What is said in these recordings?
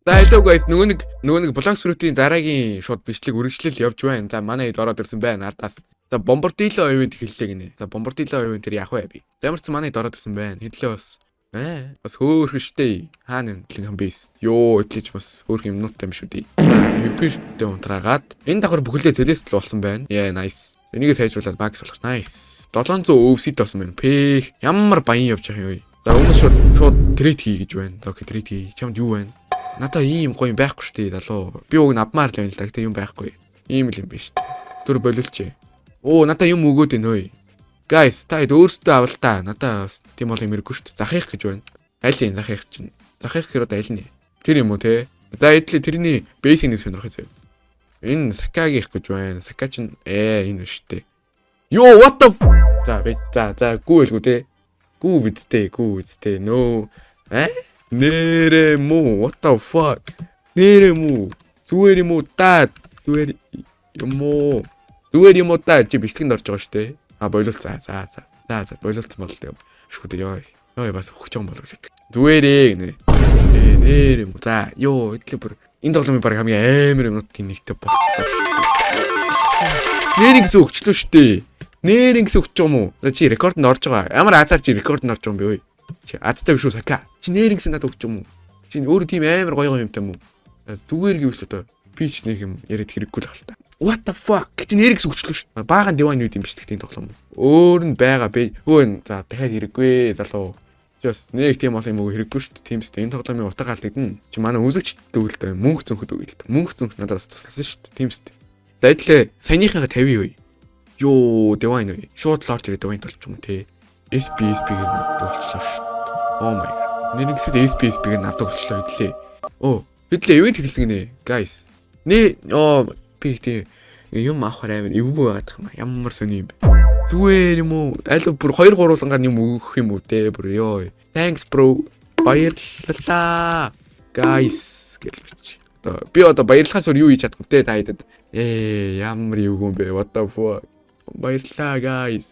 За hello guys, нөгөө нэг Black Fruit-ийн дараагийн шууд бичлэг үргэлжлэл явж байна. За манай хэд ороод ирсэн байна ардаас. За Bombardillo event хэллээ гинэ. За Bombardillo event тэр явах вэ би. За ямар ч манай хэд ороод ирсэн байна. Хэдлээ бас хөөхөн штэ. Хаана нэмтлэн хамбис. Йоо, эдлэж бас хөөх юмнуудтай юм шүү дээ. Repair-тэй унтраагаад энэ давхар бүхэлдээ Celeste л болсон байна. Яа, nice. Энийг сайжруулаад Max болох. Nice. 700 OVC-д болсон байна. Пэх. Ямар баян явж байгаа юм вэ? За өмнө шууд трейд хий гэж байна. За окей, трейд хий. Чамд юу байна? Надаа ийм гоё юм байхгүй шүү дээ залуу. Би уг нь авмаар л байна л да. Гэтэ юм байхгүй. Ийм л юм биш шүү дээ. Түр болилчээ. Оо, надаа юм өгөөд байна ой. Guys, та хэд өөрсдөө авал та. Надаа бас тийм бол юм хэрэггүй шүү дээ. Захих гэж байна. Аль юм захих чинь? Захих гэхээр одоо аль нь? Тэр юм уу те? За эдлээ тэрний бейсийг нэг сонирхож заяа. Энэ Сакагих гэж байна. Сака чинь энэ шүү дээ. Йоо, what the За гүү хэлгүү те. Гүү бидтэй. No. Нэрэ муу, what the fuck? Нэрэ муу. Зүгээр юм уу та? Зүгээр юм уу та? Чи бичлэгэнд орж байгаа шүү дээ. Болол за. Бололцсон бол тийм. Шүхтэй ёо. Ёо бас өгч байгаа болов уу? Зүгээрээ гинэ. Нэрэ муу. За, ёо, эдлээ бүр энэ тоглоомын баг хамгийн амар юмнуудын нэгтэй болчихлоо. Нэрийг зөв өгчлөө шүү дээ. Нэрийг зөв өгч байгаа юм уу? Чи рекордонд орж байгаа. Ямар азар чи рекордонд орж байгаа юм бэ ой? Чи адтай биш үү Сака? Чи нэрингс надад өгч юм уу? Чи өөрөө тийм амар гоё юмтай юм уу? Зүгээр гэвэл одоо пич нэг юм яриад хэрэггүй л ахalta. What the fuck? Гэт нэрингс өгчлөө шүү. Баахан дивайн юу юм биш тийм тоглоом. Өөр нь байгаа бэ. Хөөе за дахиад хэрэггүй залуу. Just нэг тийм бол юм уу хэрэггүй шүү. Тиймс энэ тоглоомын утга алдагдана. Чи манай үзэгчдтэй үлдээ мөнгө зөнхөд үгүй л. Мөнгө зөнх надад бас тусласан шүү. Тиймс. За эдлээ саяныхаа 50 юу? Йоо дивайн юу? Шууд л орж ирээд дивайн толч юм те. SPSP-г надад болчихлоо шүү. Oh my god. Нэрнгэсэд SPSP-г надад болчихлоо хэдлээ. Хэдлээ event хэлдэг нэ. Guys. Би тийм юм авахаар амар эвгүй байгаад байгаа юм. Ямар сони юм бэ? Зүгээр юм уу? Аль бүр 2 3-аар юм өгөх юм уу те бүр ёо. Thanks bro. Баярлалаа. Guys гэлвч. Би одоо баярлахаас өөр юу хийж чадах вэ та хэдэд? Ямар эвгүй юм бэ? What the fuck? Баярлалаа guys.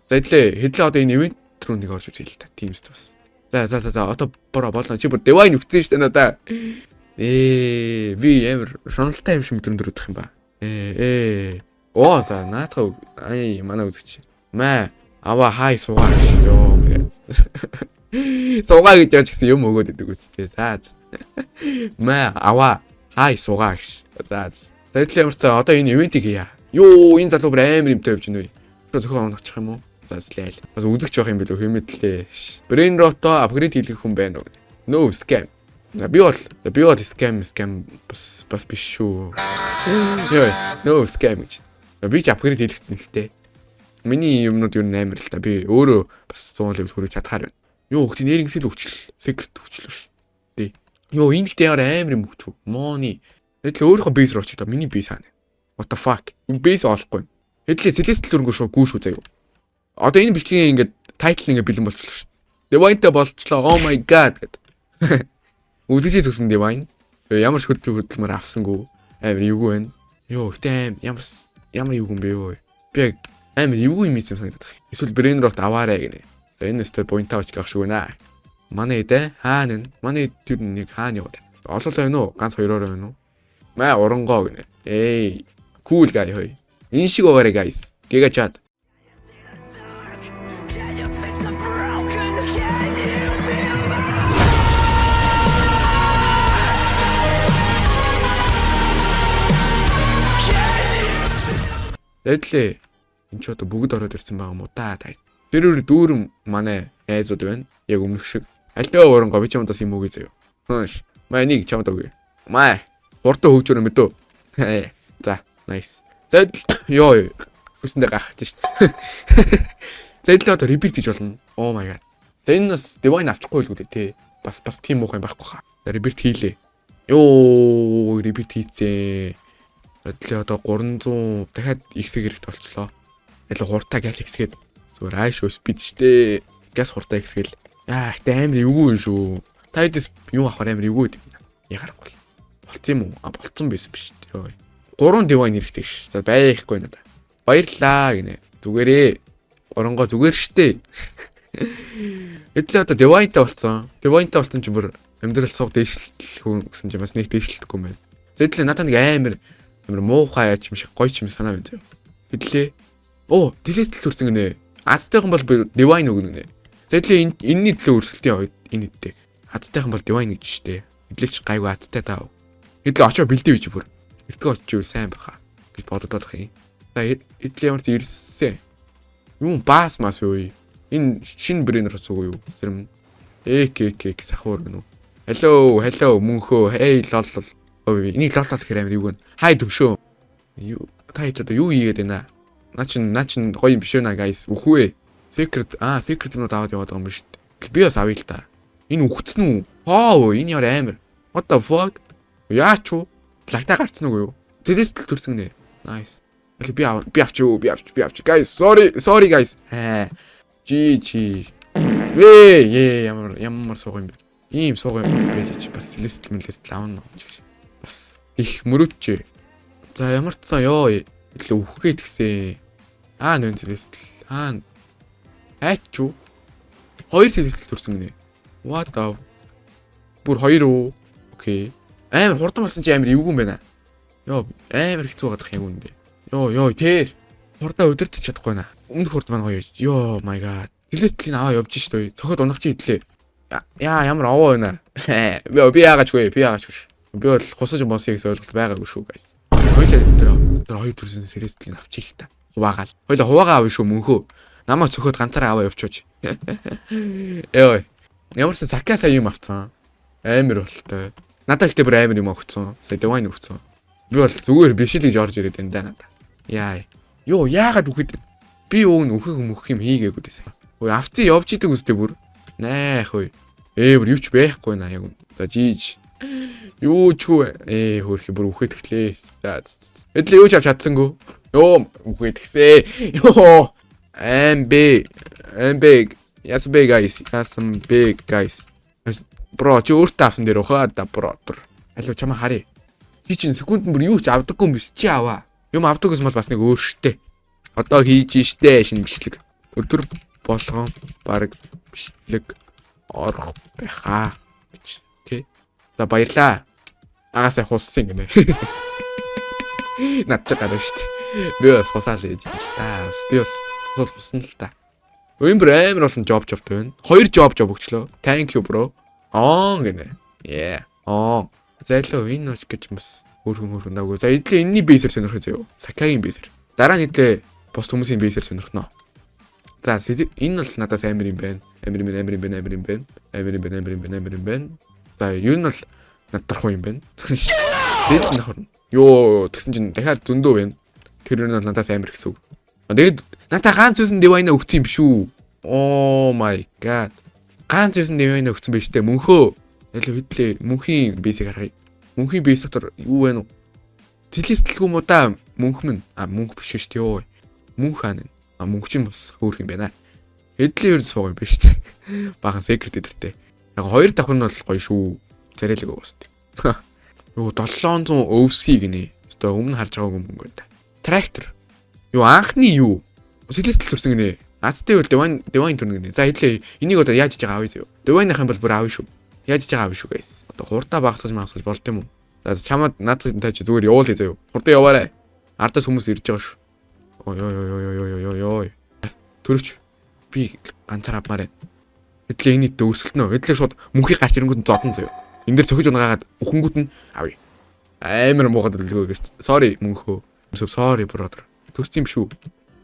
За хэдлээ одоо энэ event руу нэг орж үзье л та. Teams бас. За одоо болно. Чи бүр divine өгсөн шүү дээ надаа. Би амар шоналтай юм шиг мэдрэмдэрдэх юм ба. За наатах манай үзэгч. Аваа хай суугаа ёо. Суугаа гэж яаж гэсэн юм өгөөд идэг үстэй. За. Аваа хай суугаа гэж. За тэгэхээр ямар ч одоо энэ ивентийг хийя. Йоо энэ залуу бүр амар юмтай явж байна вэ? Зөвхөн оногчих юм уу? За слээл. Бас үзэгч явах юм билүү хэмэдлээ. Brain rot-о апгрейд хийх хүн байна уу? No scam. Би бол scam бас биш шүү. Йоо, no scam гэж. Би ч апгрейд хийлгэсэн л дээ. Миний юмнууд юу нээр л та. Би өөрөө бас 100 level хүрэж чадхаар байна. Йоо, хөлт нэрнгэсэл өвчлөл. Secret өвчлөө шүү. Дээ. Йоо, энэ гэдэг амар юм өгч. Мони. Тэгэл өөрийнхөө base руу очиж та миний base хаана? What the fuck? Base олохгүй. Хэдлээ Celeste л өрөнгөө шууд гүүшүү заяа. Одоо энэ бичлэгийн ингээд тайтл ингээд бэлэн болчихлоо шүү. Divine-тай болчихлоо. Oh my god гэд. Үзэгчээ зүгсэн Divine. Ямар ч хөдөлмөр авсангүй. Амар эвгүй байна. Йоо, гэтээ ямар эвгүй юм бэ юу? Би амар эвгүй юм ийцэн санагдаад байна. Эсвэл Brain Rot аваарэ гинэ. За энэ сте point авч гах шиг байна. Манай эдэ хаана вэ? Манай тэр нэг хаана яваад. Олоолаа байна уу? Ганц хоёроор байна уу? Оронгоо гинэ. Cool guy хөөе. Энэ шиг байгаарэ guys. Giga chat. Эдлээ энэ ч одоо бүгд ороод ирсэн байгаа юм уу та. Тэр дүүрэн манай айзууд байна. Яг өмнөх шиг. Алио оронгоо би ч юмдаас юм үгүй заяа. Хөөш. Нэг чамд өгье. Хурдан хөгжөөр юм дөө. За, nice. Ёо. Хүсэндээ гахчих шүү дээ. За эдлээ одоо repeat хийж болно. Oh my god. За энэ бас divine авчихгүй л үү те. Бас тийм муухай байхгүй хаа. За repeat хийлээ. Ёо, repeat хийцээ. Эдлээ одоо 300 дахиад ихсэг хэрэгтэй болчлоо. Эдлээ хуртаа гал ихсгээд зүгээр ааш speed штэ. Газ хуртаа ихсгээл. Гэтээ амар эвгүй шүү. Та хэдээс юу авахар амар эвгүй гэдэг. Ягарахгүй. Болцсон юм уу? Болцсон байсан биш дээ. 3 divine хэрэгтэй ш. За байхгүй надаа. Баярлаа гинэ. Зүгээрээ. Оронгоо зүгээр штэ. Эдлээ одоо divine-тай болцсон. Divine-тай болцсон ч бүр Амьдрал сууг дээшлэх гэсэн чинь бас нэг дээшлэхгүй юм байна. Зэдлээ надад нэг амар муухай юм шиг гоё юм санаа байна заяа. Хэдлээ. Оо, дилетл үрсэн гинэ. Адтайхан бол Divine өгнө гинэ. Зэдлээ энэний төлөө өрсөлтийн үед энэ хэдтэй. Адтайхан бол Divine гэж штэ. Хэдлээч гайгүй адтай даа. Хэдлээ очоо бэлдээ бич бүр. Эртгөө очиж сайн баха гэж бододод ах юм. За хэдлээ ямар ч ирсэн. Юм баас мас юу. Энэ шинэ брэнер цуг юу. Зэрэм эк сахуур гэнэ. Hello мөнхөө. Hey лол. Ой, энийг лол гэхээр амар юу гэн. Хай төвшөө. Юу та хэд юу ийгээд байна. Наа чин гоё юм биш ээ guys. Үхвэ. Secret юмнууд аваад яваад байгаа юм биш үү? Би бас авъя л та. Энэ үхсэн үү? Хоо, энэ яар амар. What the fuck? Яач уу? Лагта гарцсан уу юу? Тэдэстэл төрсөн нэ. Nice. Би авчих. Guys, sorry guys. GG. Ямар сууг юм бэ? Ийм сууг юм байж бас лист аавна. Бас их мөрөөдчээ. За ямар ч сан ёо. Илүү үхгээд гисэн. Нэн тэдэстэл. Айчу. 2 сэтэл төрсөн гинэ. What the? Бүр 2 уу? Окей. Амар хурдан болсон чи амар эвгүй юм байна. Йоо, амар хэцүү гадах юм үнэ. Йоо, тэр. Хурдаа өдөртөж чадахгүй наа. Өмнөх хурд маань гоё. Йоо, my god. Телестлийн аваа явж штэ. Цохоод унах чи идлээ. Ямар аваа байна. Би яагач вэ? Би бол хусаж мосыг ойлголт байгаагүй шүү guys. Хойлоо тэр 2 төрсэн телестлийн авчих л та. Хуваагаал. Хойлоо хуваагаа авъя шүү мөнхөө. Намаа цохоод ганцаараа аваа явчихооч. Ой. Ямарсан сакаа сая юм авцсан. Амар болтой. Надад ихтэй бүр амар юм өгцөн. Сая Divine өгцөн. Би бол зүгээр биш л гэж орж ирээд байна да надаа. Йоо, яагаад үхэд би өг мөх юм хийгээгүй дэсэ. Ой, авцсан явж идэг үстэй бүр. Наах ой. Бүр юу ч байхгүй наа яг. За жиж. Юу ч үү. Хөрхи бүр үхэд гэлээ. За. Эдлээ юу ч авч чадсангүй. Йоо, үхэд гисээ. Йоо. I'm big. Yes big guys. Бро, чи өөртөө авсан дээр ухаа да бро. Алуу чамаа харъя. Чи чинь секундд бүр юу ч авдаггүй юм биш. Чи аваа. Юм авдаг гэсэн бол бас нэг өөр штэ. Одоо хийж штэ шинэ бичлэг. Өдөр болгон баг бичлэг орох байхаа. Окей. За баярлаа. Агасаа хуссан гинэ. Над чи гарав штэ. Би бас хусаал гэж байна. Би бас хуссан л та. Өөр амар болсон job байна. 2 job өгчлөө. Thank you bro. Гэнэ. Зайлуу энэ нууч гэж бас өөрхөн даагүй. За эдлээ энэний бейсэр сонирхоо заяа. Сакагийн бейсэр. Дараа нь эдлээ бос хүмүүсийн бейсэр сонирхноо. За энэ бол надаас амар юм байна. Амар юм байна. За юу нь бол наддархуу юм байна. Тэгэл нахар. Йоо тэгсэн чинь дахиад зөндөө байна. Тэр нь бол надаас амар гэсэн үг. Тэгээд надаа ганц үсэн Divine өгч юм биш үү? Oh my god. Ганц үсэн Divine өгсөн байж тээ мөнхөө. Ялуу хэдлээ мөнхийн бейсийг харъя. Мөнхийн бейс дотор юу вэ нүү? Телестэлгүй муу да мөнх минь. Мөнх биш шүү дээ ёо. Мөнх хаана. Мөнх чинь бас хөөх юм байна. Хэдлээ ер нь сууг юм биш үү? Бахан secret эдэртэй. Яг 2 давхар нь бол гоё шүү. Царайлаг уустай. Юу 700 OC гинэ. Өстө өмнө харж байгаагүй мөнгө байна. Трактор. Юу анхны юу? Телестэл төрсөн гинэ. Азтай бол Divine төрнө гинэ. За хэдлээ энийг одоо яаж хийж байгаа авъя зөө. Divine-ийн бол бүр авъя шүү. Яаж хийж байгаа авъя шүү guys. Одоо хурдаа багсаж болд юм уу? За чамд наадтай чи зүгээр явуулъя зөө. Хурдаа яваарай. Ардаас хүмүүс ирж байгаа шүү. Ой. Төрөвч. Би ганцаар авмаар байна. Хэдлээ энийг дөрсөлтнө. Хэдлээ шууд мөнхийг гарч ирэнгүүт нь зодон зөө. Энд дэр цохиж унаагаад өхөнгүүт нь авъя. Амар муугад дэлгөө гэж. Sorry мөнхөө. Sorry brother. Төрсөн юм шүү.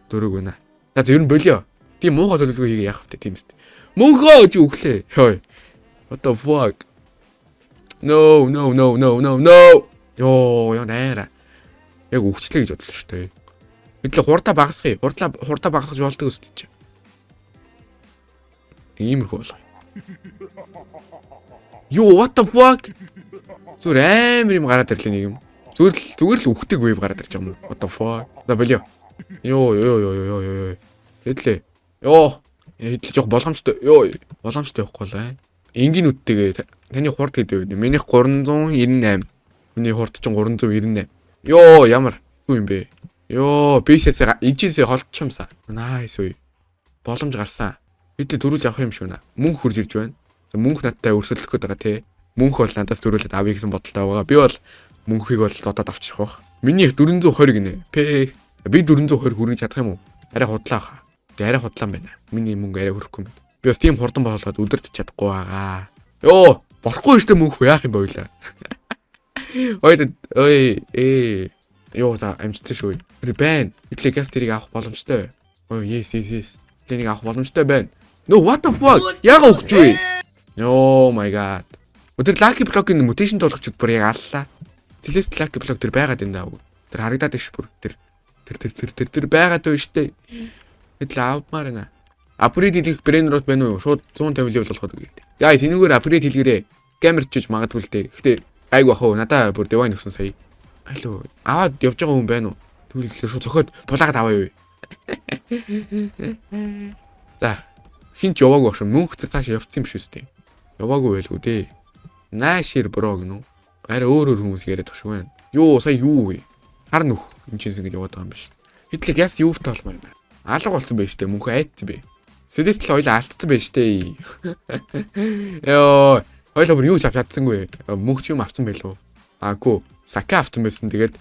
Дөрөг байна. За ер нь болио. Тийм муухай төлөвлөгөө хийгээ яах вэ тийм үст. Мөнхөө ч өглөө. Хөөе. What the fuck? No. Йоо нээрэ. Яг өвчлээ гэж бодлоо шүү дээ. Хэдлээ хурдаа багасгая. Хурдаа багасгаж болдог үст чи. Иймэрхүү болоо. Юу what the fuck? Зүр амар юм гараад ирлээ нэг юм. Зүгээр л үхдэг вэв гараад ирж байгаа юм. What the fuck? За болио. Йоо. Хэдлээ. Йоо. Хэдлээ жоох болгоомжтой. Йоо. Болгоомжтой явахгүй л аа. Энгийн үттэйгээ таны хурд хэд вэ? Миний 398. Миний хурд чинь 398. Йоо ямар юу юм бэ? Йоо бейсээс ичээсээ холдчихмсаа. Nice үе. Боломж гарсан. Хэдлээ дөрүүл явах юм шүү наа. Мөнх хурж ирж байна. Мөнх надтай өрсөлдөх гээд байгаа те. Мөнх бол надаас төрүүлээд авъя гэсэн бодолтой байгаа. Би бол мөнхийг бол зодоод авчих واخ. Миний 420 гинэ. Пэ. Би 420 хүргэж чадах юм уу? Арай худлаа хаа. Тэгээ арай худлаа юм байна. Миний мөнгө арай хүрэхгүй юм. Би бас тийм хурдан болоод өдөрт чадахгүй байгаа. Йоо, болохгүй штэ мөнх яах юм бойлаа. Ой, ёо за амжицсан шүү. Тэр байна. Итлээ газ тэрийг авах боломжтой. Ой, yes. Тэнийг авах боломжтой байна. No, what the fuck? Яга өгч вэ? Oh my god. Өдөр lucky block-ийн mutation тоглогчд бүр яг аллаа. Телест lucky block тэр байгаад энэ даа. Тэр харагдаад иш бүр. Тэр байгаад байна штэ. Итлээ авмаар байна. Upgrade хийх brain rot байна уу? Шууд 150 level болгоод үгүй. Guys, энэгээр upgrade хийлгэрээ. Scammer чиж магадгүй л дээ. Гэтэ айгу ах уу. Надаа бүр divine өгсөн сая. Алло. Аваад явж байгаа хүн байна уу? Тэгвэл шууд цохоод булаагаад аваа юу. За. Хинч яваагүй багш. Мөнх цааш явцсан юм шүү дээ. Яваагүй байлгүй дээ. Наашир бро гэнэ. Арай өөр хүмүүс яриад багш байна. Юу сая юу вэ? Хар нүх энэ ч ингэ яваад байгаа юм биш. Хэтлэг яс юутай болмаар байна. Алга болсон байж тээ мөнх айцсан бэ. Сэдэстэл хоёлаа алдсан байж тээ. Йоо, хоёлаа бүр юу ч авч чадсангүй. Мөнх ч юм авсан байлгүй. Аагүй, сака авсан байсан. Тэгээд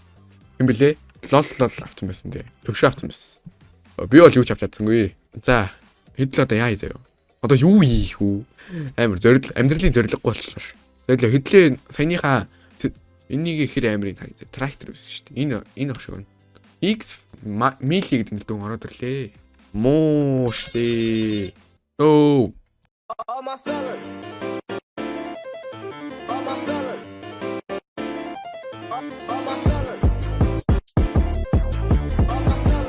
юм блэ? Лол авсан байсан дээ. Төвшөө авсан байсан. Би бол юу ч авч чадсангүй. За, хэдл одоо яа заяа. Одоо юу хийх үү? Амар зориг амьдралын зориггүй болчихлоо ш. Тэгэл хэдлээ саяныхаа энийг ихэр амирыг харъя. Трактор байсан шүү дээ. Энэ ах шиг байна. X мили гэдэг нэртэн ороод ирлээ. Моо штэ. Оо. All my fellas. All my fellas. All my fellas.